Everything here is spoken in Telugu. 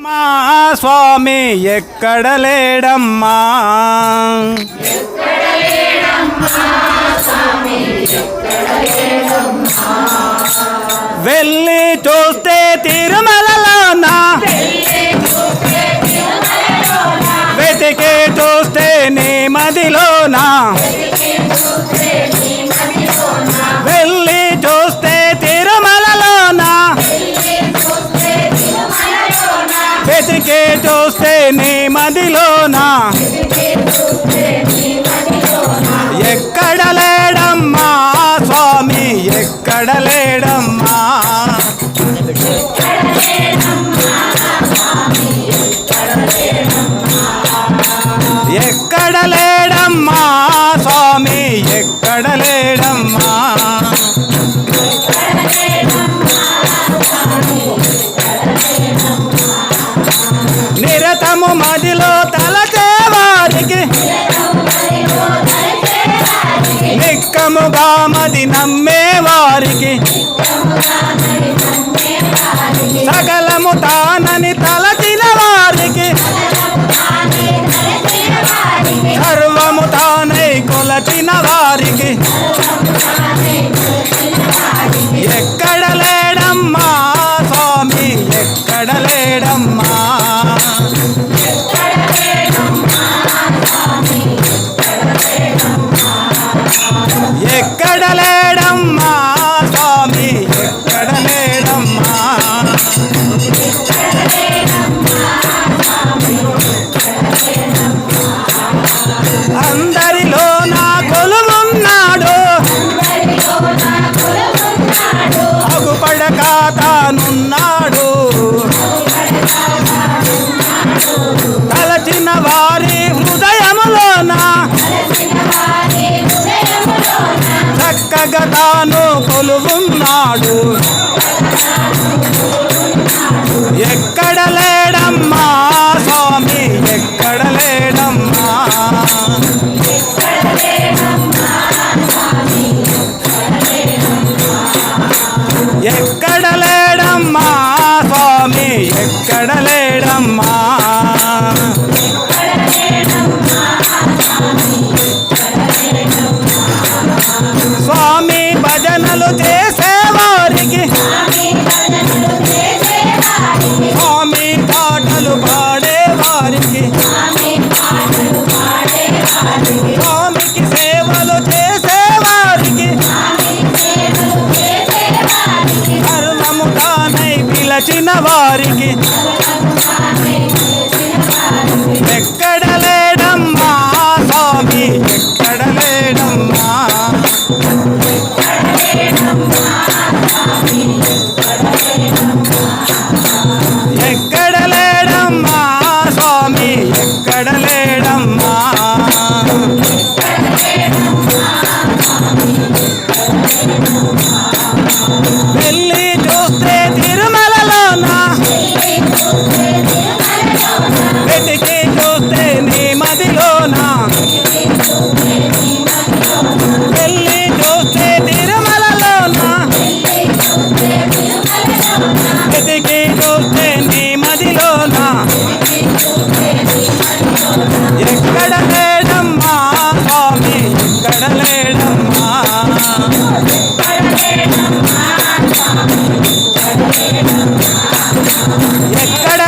మా స్వామి ఎక్కడ లేడమ్మా, వెళ్ళి చూస్తే తిరుమలలోనా, వెతికి చూస్తే నీ మదిలోనా, వెళ్ళి చూస్తే తిరుమలలోనా, వెతికి చూస్తే నీ మదిలోనా, ఎక్కడ లేడమ్మా స్వామి ఎక్కడ లేడమ్మా, ఎక్కడ లేడమ్మా స్వామి ఎక్కడ లేడమ్మా, నిరతము మదిలో తలచే వారికి, నిక్కముగా మది నమ్మే వారికి, సకలము తానని తలచిన వారికి, సర్వము తానై కొలచిన వారికి, ఎక్కడ లేడమ్మా స్వామి ఎక్కడ లేడమ్మా, ఎక్కడ లేడమ్మా స్వామి ఎక్కడ లేడమ్మా, అందరిలో నా కొలువున్నాడు, అగుపడక తానున్నాడు, తలచిన వారి హృదయములోన చక్కగా తాను కొలువున్నాడు, ఎక్కడ లేడమ్మా స్వామి ఎక్కడ లేడమ్మా, ఎక్కడ లేడమ్మా స్వామి ఎక్కడ లేడమ్మా, స్వామి భజనలు చేసేవారికి, స్వామి పాటలు పాడేవారికి, స్వామికి సేవలు చేసేవారికి, సర్వము తానై పిలచిన వారికి, ఎక్కడ లేడమ్మా స్వామి ఎక్కడ లేడమ్మా, ఎక్కడ లేడమ్మా స్వామి ఎక్కడ లేడమ్మా, వెళ్ళి చూస్తే తిరుమలలోనా, వెతికి చూస్తే నీ మదిలోనా, వెళ్ళి చూస్తే తిరుమలలోనా, వెతికి చూస్తే నీ మదిలోనా, ఎక్కడ లేడమ్మా స్వామి ఎక్కడ లేడమ్మా, ఎక్కడ